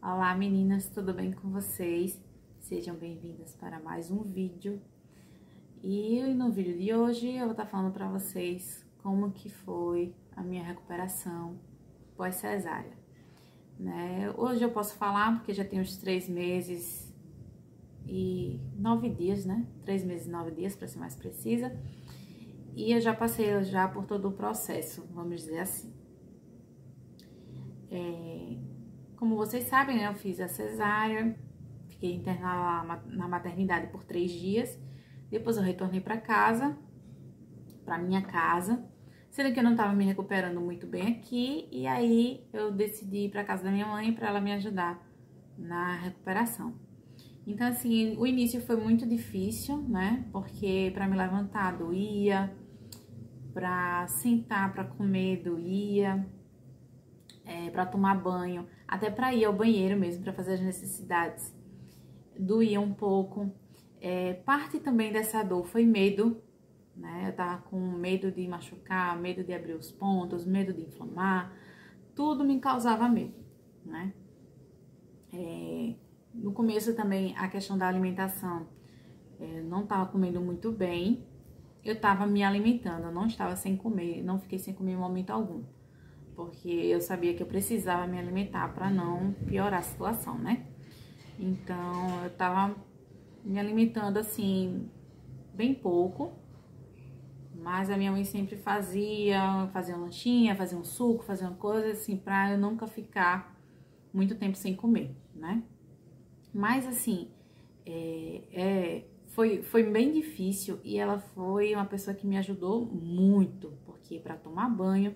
Olá meninas, tudo bem com vocês? Sejam bem-vindas para mais um vídeo. E no vídeo de hoje eu vou estar falando para vocês como que foi a minha recuperação pós-cesárea, né? Hoje eu posso falar porque já tem uns 3 meses e 9 dias, né? 3 meses e 9 dias, para ser mais precisa. E eu já passei por todo o processo, vamos dizer assim. Como vocês sabem, né, eu fiz a cesárea, fiquei internada na maternidade por 3 dias. Depois eu retornei para casa, para minha casa, sendo que eu não estava me recuperando muito bem aqui. E aí eu decidi ir para casa da minha mãe para ela me ajudar na recuperação. Então, assim, o início foi muito difícil, né? Porque para me levantar doía, para sentar, para comer doía, para tomar banho, até para ir ao banheiro mesmo, para fazer as necessidades, doía um pouco. Parte também dessa dor foi medo, né? Eu tava com medo de machucar, medo de abrir os pontos, medo de inflamar, tudo me causava medo, né? No começo também a questão da alimentação, não tava comendo muito bem, eu tava me alimentando, eu não estava sem comer, não fiquei sem comer em momento algum, porque eu sabia que eu precisava me alimentar para não piorar a situação, né? Então, eu tava me alimentando assim, bem pouco, mas a minha mãe sempre fazia um lanchinho, fazia um suco, fazia uma coisa assim, pra eu nunca ficar muito tempo sem comer, né? Mas assim, foi bem difícil e ela foi uma pessoa que me ajudou muito, porque para tomar banho,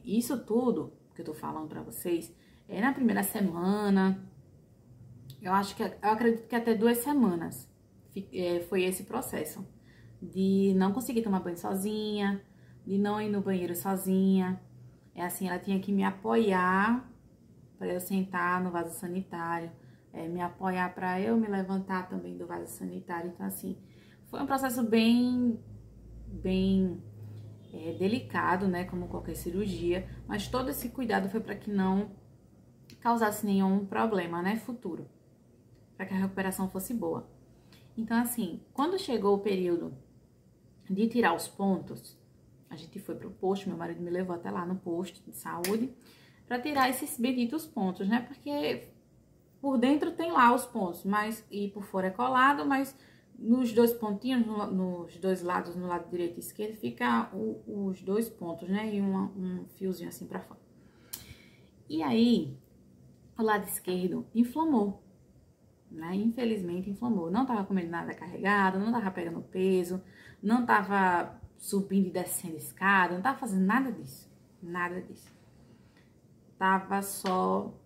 isso tudo que eu tô falando pra vocês, na primeira semana, eu acredito que até 2 semanas foi esse processo de não conseguir tomar banho sozinha, de não ir no banheiro sozinha. Assim, ela tinha que me apoiar para eu sentar no vaso sanitário, me apoiar para eu me levantar também do vaso sanitário. Então, assim, foi um processo bem delicado, né, como qualquer cirurgia, mas todo esse cuidado foi para que não causasse nenhum problema, né, futuro, para que a recuperação fosse boa. Então, assim, quando chegou o período de tirar os pontos, a gente foi pro posto, meu marido me levou até lá no posto de saúde para tirar esses benditos pontos, né, porque por dentro tem lá os pontos, mas e por fora é colado, mas nos 2 pontinhos, nos 2 lados, no lado direito e esquerdo, fica os 2 pontos, né? E um fiozinho assim pra fora. E aí, o lado esquerdo inflamou, né? Infelizmente inflamou. Não tava comendo nada carregado, não tava pegando peso, não tava subindo e descendo escada, não tava fazendo nada disso. Nada disso. Tava só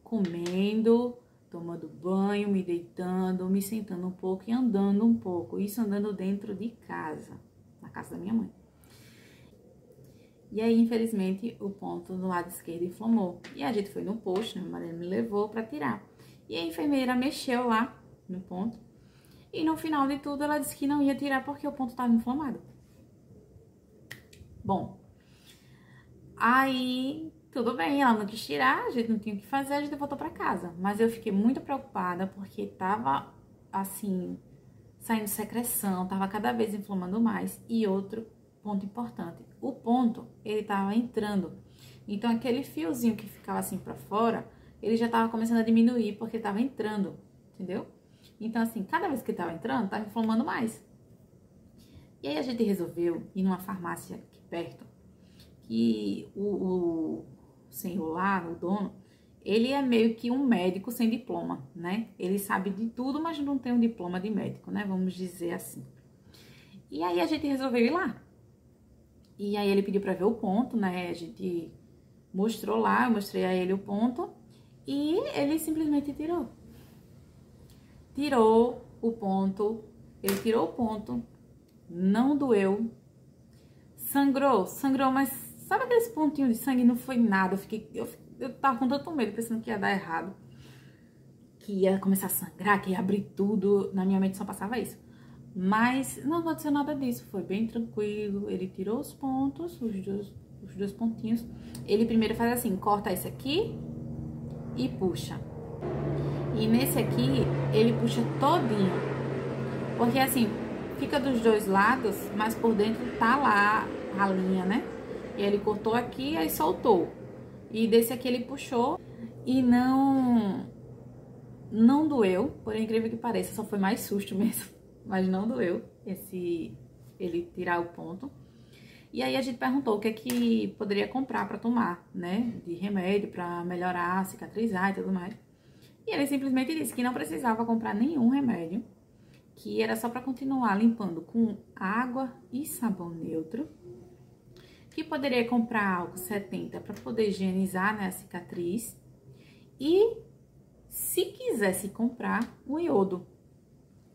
comendo, tomando banho, me deitando, me sentando um pouco e andando um pouco. Isso andando dentro de casa, na casa da minha mãe. E aí, infelizmente, o ponto do lado esquerdo inflamou. E a gente foi no posto, meu marido me levou pra tirar. E a enfermeira mexeu lá no ponto. E no final de tudo, ela disse que não ia tirar porque o ponto estava inflamado. Bom, aí tudo bem, ela não quis tirar, a gente não tinha o que fazer, a gente voltou pra casa. Mas eu fiquei muito preocupada porque tava, assim, saindo secreção, tava cada vez inflamando mais. E outro ponto importante, o ponto, ele tava entrando. Então, aquele fiozinho que ficava assim pra fora, ele já tava começando a diminuir porque tava entrando, entendeu? Então, assim, cada vez que ele tava entrando, tava inflamando mais. E aí a gente resolveu ir numa farmácia aqui perto, que o senhor lá, o dono, ele é meio que um médico sem diploma, né? Ele sabe de tudo, mas não tem um diploma de médico, né? Vamos dizer assim. E aí a gente resolveu ir lá. E aí ele pediu pra ver o ponto, né? A gente mostrou lá, eu mostrei a ele o ponto e ele simplesmente tirou. Tirou o ponto, ele tirou o ponto, não doeu, sangrou, mas sabe aqueles pontinhos de sangue? Não foi nada, eu tava com tanto medo, pensando que ia dar errado, que ia começar a sangrar, que ia abrir tudo, na minha mente só passava isso. Mas não aconteceu nada disso, foi bem tranquilo, ele tirou os pontos, os dois pontinhos. Ele primeiro faz assim, corta esse aqui, e puxa. E nesse aqui, ele puxa todinho. Porque assim, fica dos dois lados, mas por dentro tá lá a linha, né? E aí ele cortou aqui, aí soltou. E desse aqui ele puxou e não doeu, por incrível que pareça, só foi mais susto mesmo. Mas não doeu ele tirar o ponto. E aí a gente perguntou o que é que poderia comprar pra tomar, né? De remédio pra melhorar, cicatrizar e tudo mais. E ele simplesmente disse que não precisava comprar nenhum remédio, que era só pra continuar limpando com água e sabão neutro, que poderia comprar álcool 70 para poder higienizar, né, a cicatriz, e se quisesse comprar um iodo,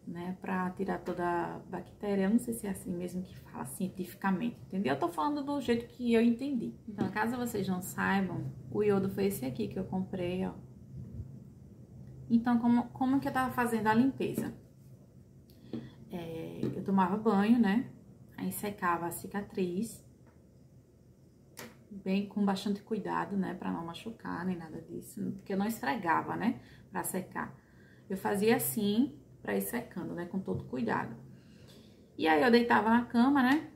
né, para tirar toda a bactéria. Eu não sei se é assim mesmo que fala cientificamente, entendeu? Eu tô falando do jeito que eu entendi. Então, caso vocês não saibam, o iodo foi esse aqui que eu comprei, ó. Então, como que eu tava fazendo a limpeza? Eu tomava banho, né, aí secava a cicatriz, bem com bastante cuidado, né, para não machucar nem nada disso, porque eu não esfregava, né, para secar. Eu fazia assim para ir secando, né, com todo cuidado. E aí eu deitava na cama, né,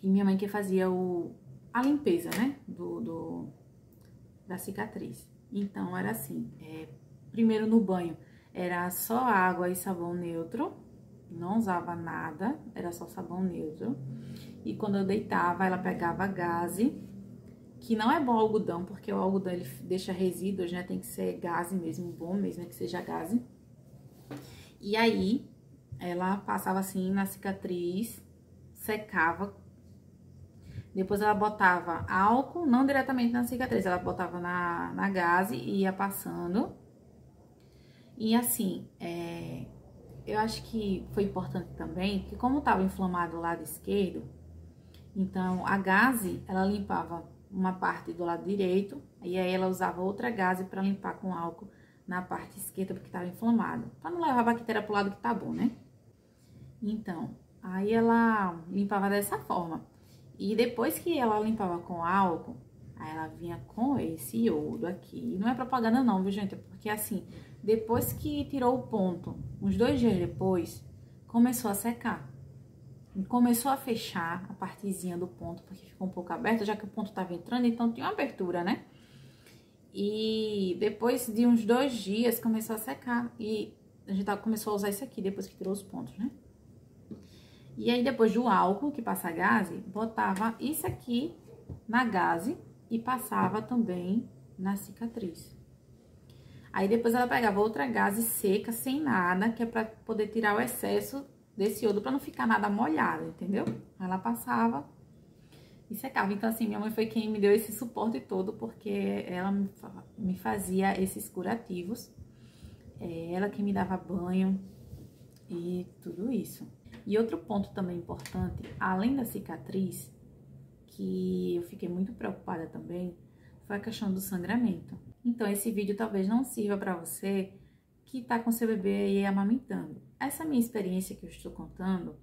e minha mãe que fazia a limpeza, né, da cicatriz. Então era assim, primeiro no banho era só água e sabão neutro, não usava nada, era só sabão neutro. E quando eu deitava, ela pegava gaze, que não é bom algodão, porque o algodão ele deixa resíduos, né? Tem que ser gaze mesmo, bom mesmo, que seja gaze. E aí, ela passava assim na cicatriz, secava. Depois ela botava álcool, não diretamente na cicatriz, ela botava na gaze e ia passando. E assim, eu acho que foi importante também, que como tava inflamado o lado esquerdo, então a gaze, ela limpava uma parte do lado direito, e aí ela usava outra gaze para limpar com álcool na parte esquerda, porque estava inflamado, para não levar a bactéria pro lado que tá bom, né? Então, aí ela limpava dessa forma. E depois que ela limpava com álcool, aí ela vinha com esse iodo aqui. E não é propaganda não, viu, gente? Porque assim, depois que tirou o ponto, uns 2 dias depois, começou a secar. Começou a fechar a partezinha do ponto, porque ficou um pouco aberto, já que o ponto tava entrando, então tinha uma abertura, né? E depois de uns 2 dias começou a secar. E a gente começou a usar isso aqui, depois que tirou os pontos, né? E aí depois do álcool, que passa a gaze, botava isso aqui na gaze e passava também na cicatriz. Aí depois ela pegava outra gaze seca, sem nada, que é pra poder tirar o excesso desse iodo, pra não ficar nada molhado, entendeu? Ela passava e secava. Então, assim, minha mãe foi quem me deu esse suporte todo, porque ela me fazia esses curativos. Ela que me dava banho e tudo isso. E outro ponto também importante, além da cicatriz, que eu fiquei muito preocupada também, foi a questão do sangramento. Então, esse vídeo talvez não sirva para você que tá com seu bebê aí amamentando. Essa minha experiência que eu estou contando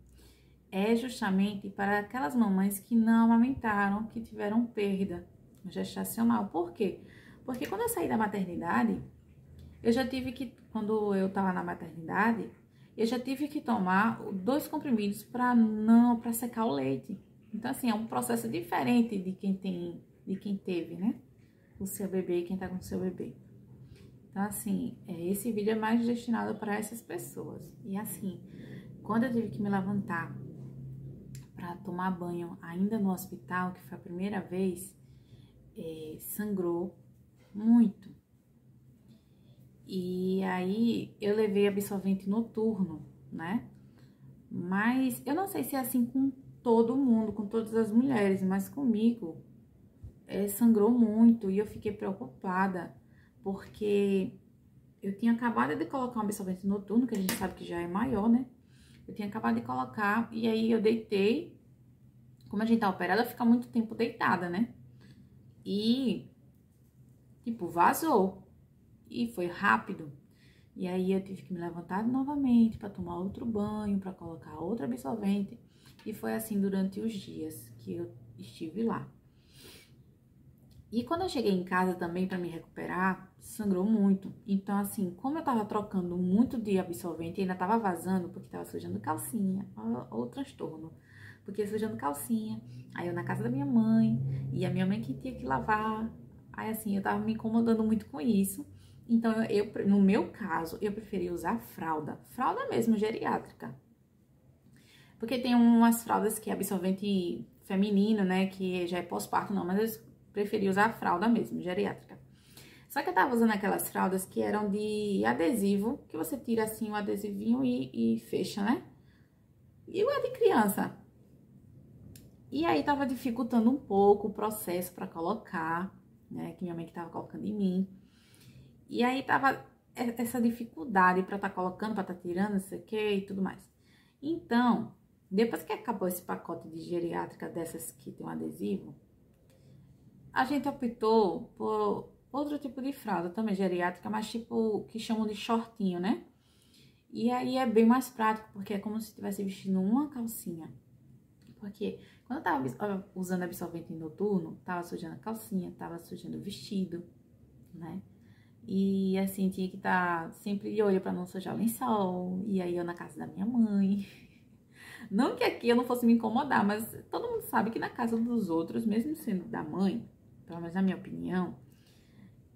é justamente para aquelas mamães que não amamentaram, que tiveram perda gestacional. Por quê? Porque quando eu saí da maternidade, eu já tive que, quando eu tava na maternidade, eu já tive que tomar 2 comprimidos para secar o leite. Então, assim, é um processo diferente de quem teve, né? O seu bebê e quem tá com o seu bebê. Então, assim, esse vídeo é mais destinado para essas pessoas. E assim, quando eu tive que me levantar para tomar banho ainda no hospital, que foi a primeira vez, sangrou muito. E aí eu levei absorvente noturno, né? Mas eu não sei se é assim com todo mundo, com todas as mulheres, mas comigo sangrou muito e eu fiquei preocupada, porque eu tinha acabado de colocar um absorvente noturno, que a gente sabe que já é maior, né? Eu tinha acabado de colocar e aí eu deitei. Como a gente tá operada, fica muito tempo deitada, né? E, tipo, vazou. E foi rápido. E aí eu tive que me levantar novamente para tomar outro banho, para colocar outro absorvente. E foi assim durante os dias que eu estive lá. E quando eu cheguei em casa também para me recuperar, sangrou muito. Então, assim, como eu tava trocando muito de absorvente e ainda tava vazando, porque tava sujando calcinha, ó, o transtorno. Porque sujando calcinha, aí eu na casa da minha mãe, e a minha mãe que tinha que lavar. Aí, assim, eu tava me incomodando muito com isso. Então, no meu caso, eu preferi usar fralda. Fralda mesmo, geriátrica. Porque tem umas fraldas que é absorvente feminino, né? Que já é pós-parto, não. Mas eu preferi usar a fralda mesmo, geriátrica. Só que eu tava usando aquelas fraldas que eram de adesivo, que você tira assim o adesivinho e fecha, né? E o é de criança. E aí tava dificultando um pouco o processo pra colocar, né? Que minha mãe que tava colocando em mim. E aí tava essa dificuldade pra tá colocando, pra tá tirando, não sei o que e tudo mais. Então, depois que acabou esse pacote de geriátrica dessas que tem um adesivo, a gente optou por outro tipo de fralda também geriátrica, mas tipo que chamam de shortinho, né? E aí é bem mais prático, porque é como se estivesse vestindo uma calcinha. Porque quando eu tava usando absorvente noturno, tava sujando a calcinha, tava sujando o vestido, né? E assim, tinha que estar sempre de olho pra não sujar o lençol. E aí eu na casa da minha mãe. Não que aqui eu não fosse me incomodar, mas todo mundo sabe que na casa dos outros, mesmo sendo da mãe, pelo menos na minha opinião,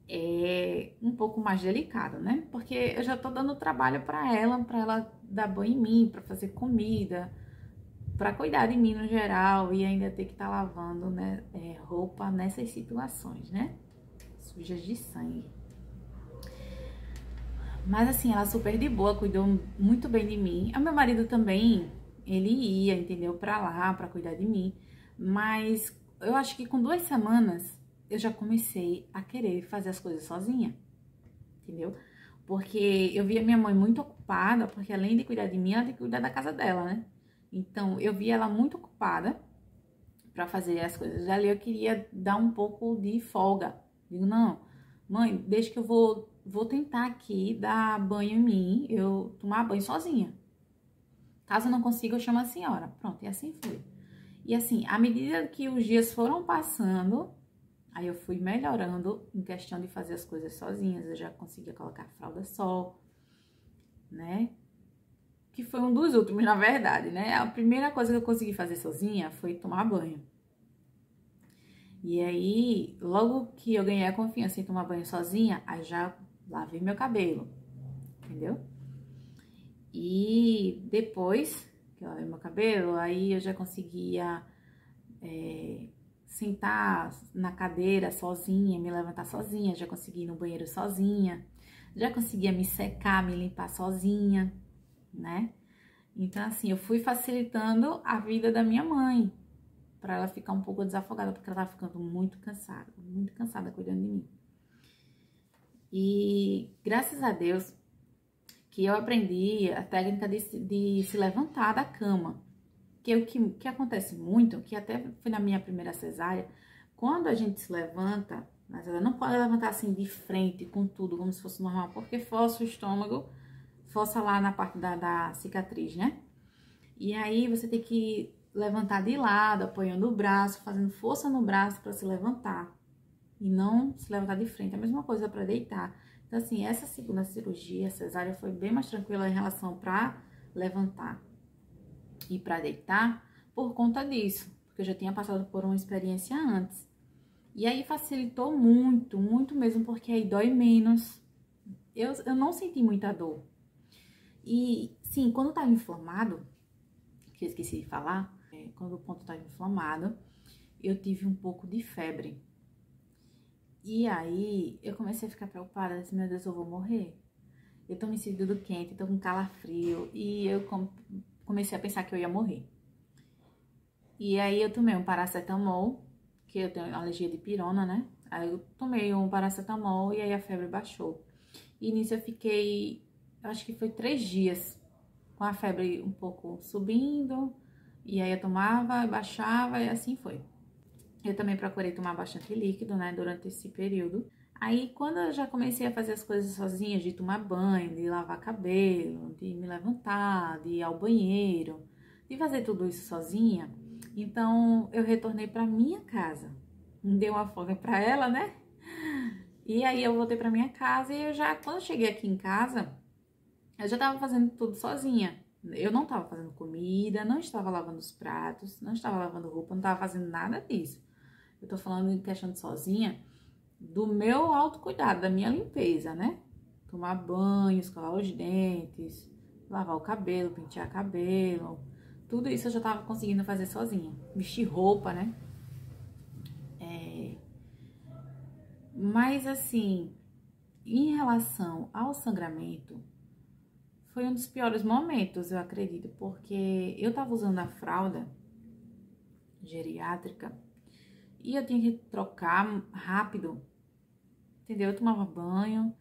é um pouco mais delicado, né? Porque eu já tô dando trabalho pra ela dar banho em mim, pra fazer comida, pra cuidar de mim no geral e ainda ter que estar lavando, né, roupa nessas situações, né? Sujas de sangue. Mas assim, ela super de boa, cuidou muito bem de mim. O meu marido também, ele ia, entendeu? Pra lá, pra cuidar de mim. Mas eu acho que com 2 semanas eu já comecei a querer fazer as coisas sozinha, entendeu? Porque eu via minha mãe muito ocupada, porque além de cuidar de mim, ela tem que cuidar da casa dela, né? Então eu via ela muito ocupada pra fazer as coisas. Ali eu queria dar um pouco de folga. Digo, não, mãe, deixa que eu vou tentar aqui dar banho em mim, eu tomar banho sozinha. Caso eu não consiga, eu chamo a senhora. Pronto, e assim foi. E assim, à medida que os dias foram passando, aí eu fui melhorando em questão de fazer as coisas sozinhas. Eu já conseguia colocar a fralda só, né? Que foi um dos últimos, na verdade, né? A primeira coisa que eu consegui fazer sozinha foi tomar banho. E aí, logo que eu ganhei a confiança em tomar banho sozinha, aí já lavei meu cabelo, entendeu? E depois que eu lavei meu cabelo, aí eu já conseguia sentar na cadeira sozinha, me levantar sozinha, já conseguia ir no banheiro sozinha, já conseguia me secar, me limpar sozinha, né? Então, assim, eu fui facilitando a vida da minha mãe, pra ela ficar um pouco desafogada, porque ela tava ficando muito cansada cuidando de mim. E graças a Deus que eu aprendi a técnica de se levantar da cama. Que é o que acontece muito, que até foi na minha primeira cesárea, quando a gente se levanta, mas ela não pode levantar assim de frente com tudo, como se fosse normal, porque força o estômago, força lá na parte da cicatriz, né? E aí você tem que levantar de lado, apoiando o braço, fazendo força no braço para se levantar. E não se levantar de frente. É a mesma coisa para deitar. Então, assim, essa segunda cirurgia, a cesárea, foi bem mais tranquila em relação para levantar e para deitar por conta disso. Porque eu já tinha passado por uma experiência antes. E aí facilitou muito mesmo, porque aí dói menos. Eu não senti muita dor. E, sim, quando tá inflamado, que eu esqueci de falar, quando o ponto estava inflamado, eu tive um pouco de febre. E aí eu comecei a ficar preocupada, disse, meu Deus, eu vou morrer. Eu tô me sentindo quente, tô com calafrio, e eu comecei a pensar que eu ia morrer. E aí eu tomei um paracetamol, que eu tenho alergia de pirona, né? Aí eu tomei um paracetamol e aí a febre baixou. E nisso eu fiquei, acho que foi 3 dias, com a febre um pouco subindo, e aí eu tomava, baixava e assim foi. Eu também procurei tomar bastante líquido, né, durante esse período. Aí, quando eu já comecei a fazer as coisas sozinha, de tomar banho, de lavar cabelo, de me levantar, de ir ao banheiro, de fazer tudo isso sozinha, então eu retornei para minha casa. dei uma folga pra ela, né? E aí eu voltei pra minha casa e quando eu cheguei aqui em casa, eu já tava fazendo tudo sozinha. Eu não tava fazendo comida, não estava lavando os pratos, não estava lavando roupa, não tava fazendo nada disso. Eu tô falando em questão de sozinha, do meu autocuidado, da minha limpeza, né? Tomar banho, escovar os dentes, lavar o cabelo, pentear cabelo. Tudo isso eu já tava conseguindo fazer sozinha. Vestir roupa, né? Mas assim, em relação ao sangramento, foi um dos piores momentos, eu acredito, porque eu tava usando a fralda geriátrica e eu tinha que trocar rápido, entendeu? Eu tomava banho,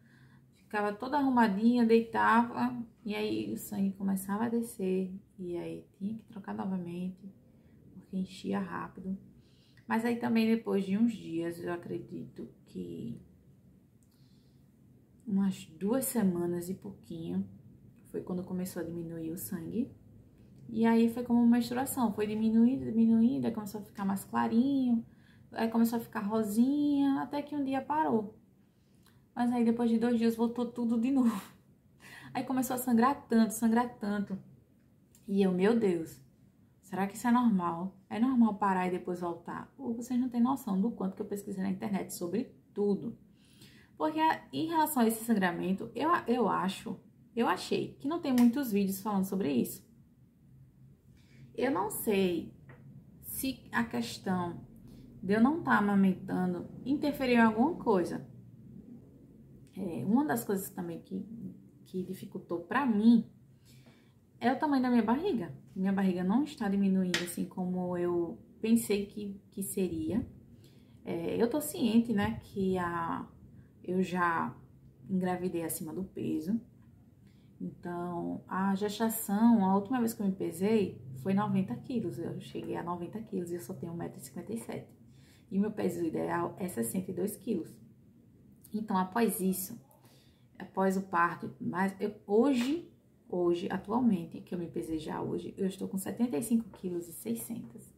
ficava toda arrumadinha, deitava, e aí o sangue começava a descer, e aí tinha que trocar novamente, porque enchia rápido. Mas aí também depois de uns dias, eu acredito que umas 2 semanas e pouquinho, foi quando começou a diminuir o sangue. E aí foi como menstruação, foi diminuindo, diminuindo, aí começou a ficar mais clarinho, aí começou a ficar rosinha, até que um dia parou. Mas aí depois de 2 dias voltou tudo de novo. Aí começou a sangrar tanto, sangrar tanto. E eu, meu Deus, será que isso é normal? É normal parar e depois voltar? Ou vocês não têm noção do quanto que eu pesquisei na internet sobre tudo. Porque em relação a esse sangramento, eu achei que não tem muitos vídeos falando sobre isso. Eu não sei se a questão de eu não estar amamentando interferiu em alguma coisa. Uma das coisas também que dificultou pra mim é o tamanho da minha barriga. Minha barriga não está diminuindo assim como eu pensei que seria. Eu tô ciente, né, que eu já engravidei acima do peso. Então, a gestação, a última vez que eu me pesei foi 90 quilos. Eu cheguei a 90 quilos e eu só tenho 1,57 m. E meu peso ideal é 62 quilos. Então, após isso, após o parto, hoje, atualmente, que eu me pesei já hoje, eu estou com 75 quilos e 600.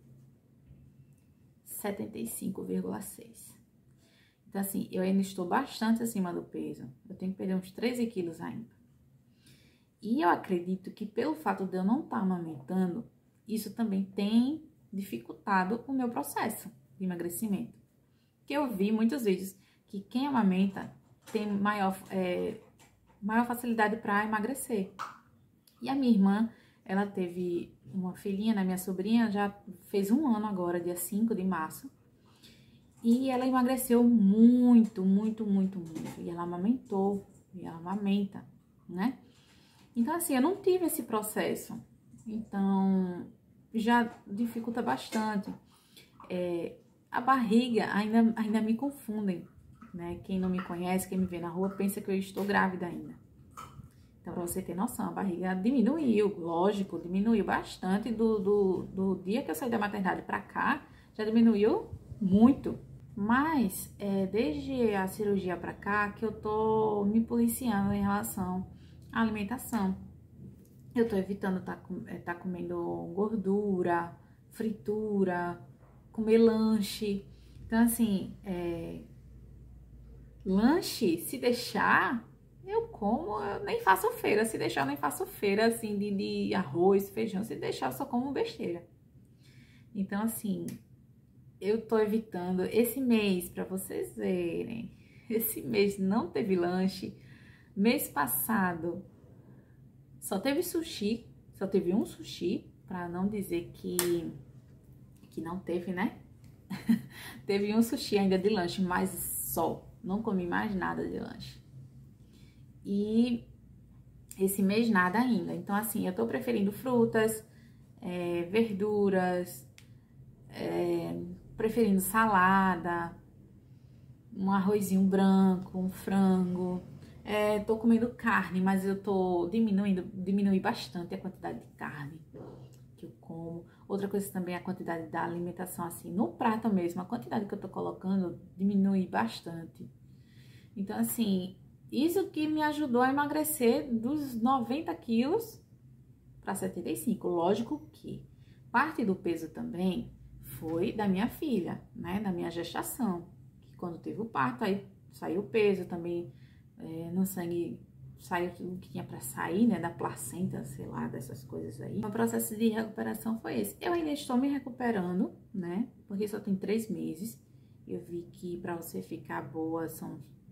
75,6. Então, assim, eu ainda estou bastante acima do peso. Eu tenho que perder uns 13 quilos ainda. E eu acredito que pelo fato de eu não estar amamentando, isso também tem dificultado o meu processo de emagrecimento. Porque eu vi muitos vídeos que quem amamenta tem maior facilidade para emagrecer. E a minha irmã, ela teve uma filhinha, né? Minha sobrinha já fez 1 ano agora, dia 5 de março. E ela emagreceu muito, muito, muito, muito. E ela amamentou, e ela amamenta, né? Então, assim, eu não tive esse processo. Então, já dificulta bastante. A barriga ainda me confundem, né? Quem não me conhece, quem me vê na rua, pensa que eu estou grávida ainda. Então, pra você ter noção, a barriga diminuiu, lógico, diminuiu bastante do dia que eu saí da maternidade pra cá, já diminuiu muito. Mas, desde a cirurgia pra cá, que eu tô me policiando em relação à alimentação. Eu tô evitando tá comendo gordura, fritura, comer lanche. Então, assim, lanche, se deixar, eu como, eu nem faço feira. Se deixar, eu nem faço feira, assim, de arroz, feijão. Se deixar, eu só como besteira. Então, assim, eu tô evitando esse mês, pra vocês verem. Esse mês não teve lanche. Mês passado, só teve sushi. Só teve um sushi, pra não dizer que não teve, né? Teve um sushi ainda de lanche, mas só. Não comi mais nada de lanche. E esse mês nada ainda. Então, assim, eu tô preferindo frutas, verduras, preferindo salada, um arrozinho branco, um frango. Tô comendo carne, mas eu tô diminui bastante a quantidade de carne que eu como. Outra coisa também é a quantidade da alimentação, assim, no prato mesmo, a quantidade que eu tô colocando diminui bastante. Então, assim, isso que me ajudou a emagrecer dos 90 quilos para 75. Lógico que parte do peso também foi da minha filha, né? Da minha gestação. Que quando teve o parto, aí saiu o peso também, no sangue saiu tudo que tinha pra sair, né? Da placenta, sei lá, dessas coisas aí. O processo de recuperação foi esse. Eu ainda estou me recuperando, né? Porque só tem 3 meses. Eu vi que pra você ficar boa,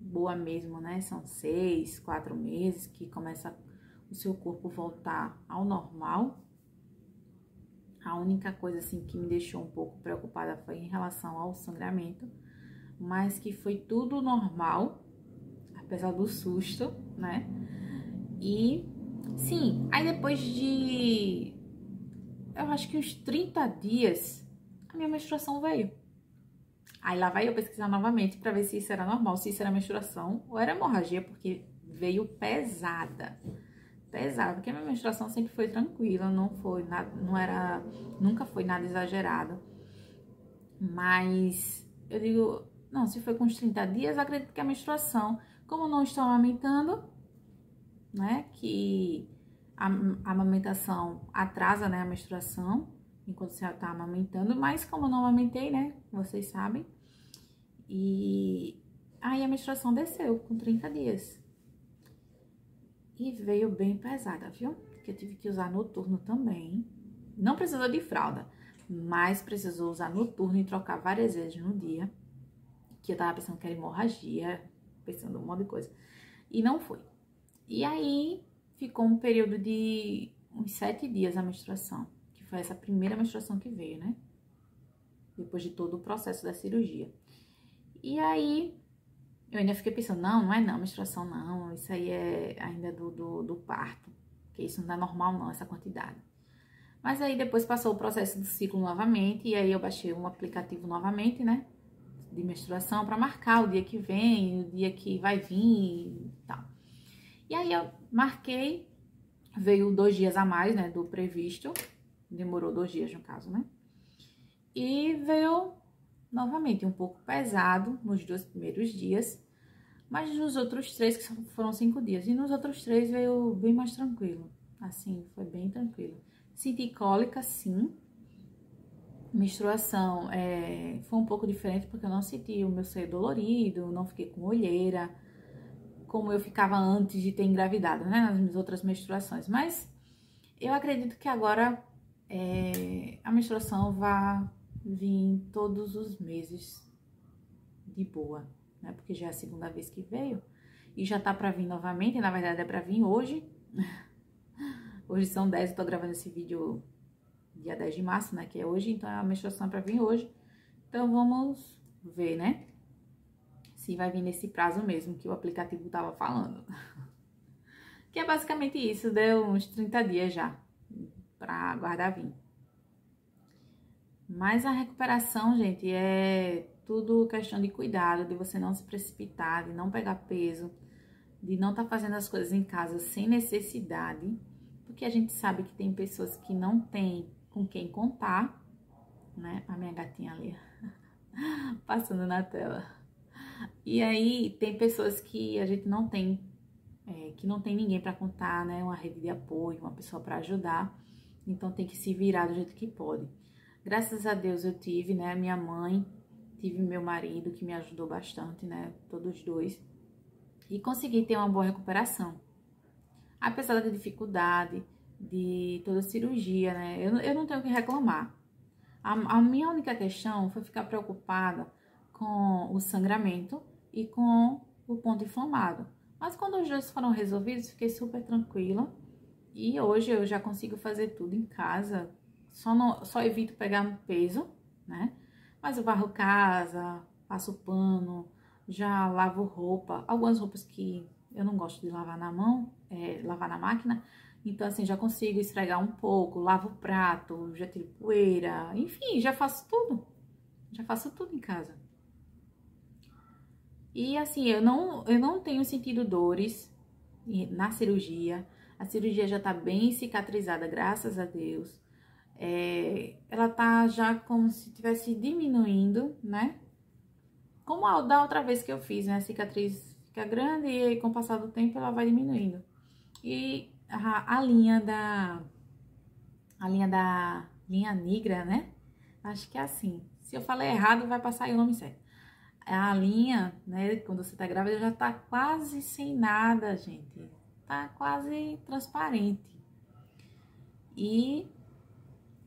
boa mesmo, né? São 6, 4 meses que começa o seu corpo voltar ao normal. A única coisa, assim, que me deixou um pouco preocupada foi em relação ao sangramento, mas que foi tudo normal, apesar do susto, né? E, sim, aí depois de, eu acho que uns 30 dias, a minha menstruação veio. Aí lá vai eu pesquisar novamente pra ver se isso era normal, se isso era menstruação ou era hemorragia, porque veio pesada. Pesada, porque a minha menstruação sempre foi tranquila, não foi nada, nunca foi nada exagerado. Mas eu digo, não, se foi com uns 30 dias, eu acredito que a menstruação, como não estou amamentando, né, que a amamentação atrasa, né, a menstruação, enquanto você está amamentando, mas como eu não amamentei, né, vocês sabem, e aí a menstruação desceu com 30 dias. E veio bem pesada, viu? Que eu tive que usar noturno também. Não precisou de fralda, mas precisou usar noturno e trocar várias vezes no dia. Que eu tava pensando que era hemorragia, pensando um monte de coisa. E não foi. E aí, ficou um período de uns 7 dias a menstruação. Que foi essa primeira menstruação que veio, né? Depois de todo o processo da cirurgia. E aí, eu ainda fiquei pensando, não é não, menstruação não, isso aí é ainda do parto, que isso não é normal não, essa quantidade. Mas aí depois passou o processo do ciclo novamente, e aí eu baixei um aplicativo novamente, né, de menstruação, pra marcar o dia que vem, o dia que vai vir e tal. E aí eu marquei, veio 2 dias a mais, né, do previsto, demorou 2 dias no caso, né, e veio novamente um pouco pesado nos 2 primeiros dias, mas nos outros 3, que foram 5 dias, e nos outros 3 veio bem mais tranquilo, assim, foi bem tranquilo. Senti cólica, sim. Menstruação foi um pouco diferente, porque eu não senti o meu seio dolorido, não fiquei com olheira, como eu ficava antes de ter engravidado, né, nas minhas outras menstruações. Mas eu acredito que agora a menstruação vai vir todos os meses de boa, né? Porque já é a segunda vez que veio e já tá pra vir novamente, na verdade é pra vir hoje. Hoje são 10, eu tô gravando esse vídeo dia 10 de março, né? Que é hoje, então a menstruação é pra vir hoje. Então vamos ver, né? Se vai vir nesse prazo mesmo que o aplicativo tava falando. Que é basicamente isso, deu uns 30 dias já pra aguardar vir. Mas a recuperação, gente, é tudo questão de cuidado, de você não se precipitar, de não pegar peso, de não estar fazendo as coisas em casa sem necessidade, porque a gente sabe que tem pessoas que não têm com quem contar, né? A minha gatinha ali, passando na tela. E aí, tem pessoas que a gente não tem, que não tem ninguém para contar, né? Uma rede de apoio, uma pessoa para ajudar, então tem que se virar do jeito que pode. Graças a Deus eu tive, né, a minha mãe, tive meu marido que me ajudou bastante, né, todos os dois, e consegui ter uma boa recuperação. Apesar da dificuldade, de toda a cirurgia, né, eu não tenho o que reclamar. A minha única questão foi ficar preocupada com o sangramento e com o ponto inflamado. Mas quando os dois foram resolvidos, fiquei super tranquila. E hoje eu já consigo fazer tudo em casa. Só evito pegar um peso, né? Mas eu varro casa, passo pano, já lavo roupa. Algumas roupas que eu não gosto de lavar na mão, lavar na máquina. Então, assim, já consigo esfregar um pouco, lavo o prato, já tiro poeira. Enfim, já faço tudo. Já faço tudo em casa. E, assim, eu não tenho sentido dores na cirurgia. A cirurgia já tá bem cicatrizada, graças a Deus. Ela tá já como se estivesse diminuindo, né? Como a da outra vez que eu fiz, né? A cicatriz fica grande e aí, com o passar do tempo ela vai diminuindo. E a linha negra, né? Acho que é assim. Se eu falei errado, vai passar aí o nome certo. A linha, né, quando você tá grávida, já tá quase sem nada, gente. Tá quase transparente. E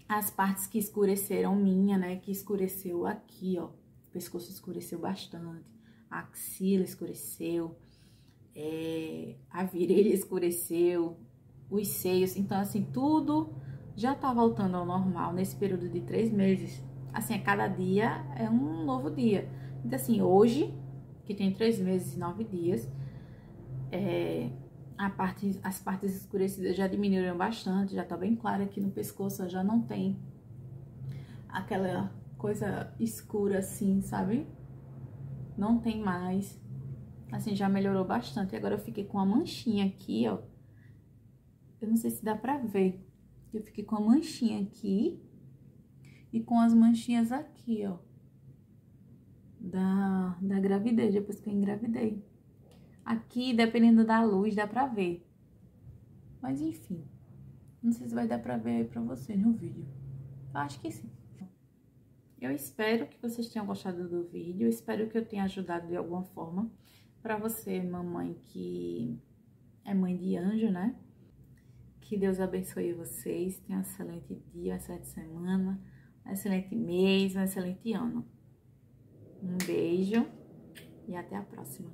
as partes que escureceram minha, né, que escureceu aqui, ó. O pescoço escureceu bastante. A axila escureceu. A virilha escureceu. Os seios. Então, assim, tudo já tá voltando ao normal nesse período de 3 meses. Assim, a cada dia é um novo dia. Então, assim, hoje, que tem 3 meses e 9 dias, as partes escurecidas já diminuíram bastante, já tá bem claro aqui no pescoço, já não tem aquela coisa escura assim, sabe? Não tem mais. Assim, já melhorou bastante. Agora eu fiquei com uma manchinha aqui, ó. Eu não sei se dá pra ver. Eu fiquei com a manchinha aqui e com as manchinhas aqui, ó. Da gravidez, depois que eu engravidei. Aqui, dependendo da luz, dá pra ver. Mas enfim, não sei se vai dar pra ver aí pra você no vídeo. Eu acho que sim. Eu espero que vocês tenham gostado do vídeo. Eu espero que eu tenha ajudado de alguma forma. Pra você, mamãe que é mãe de anjo, né? Que Deus abençoe vocês. Tenha um excelente dia, uma excelente semana, um excelente mês, um excelente ano. Um beijo e até a próxima.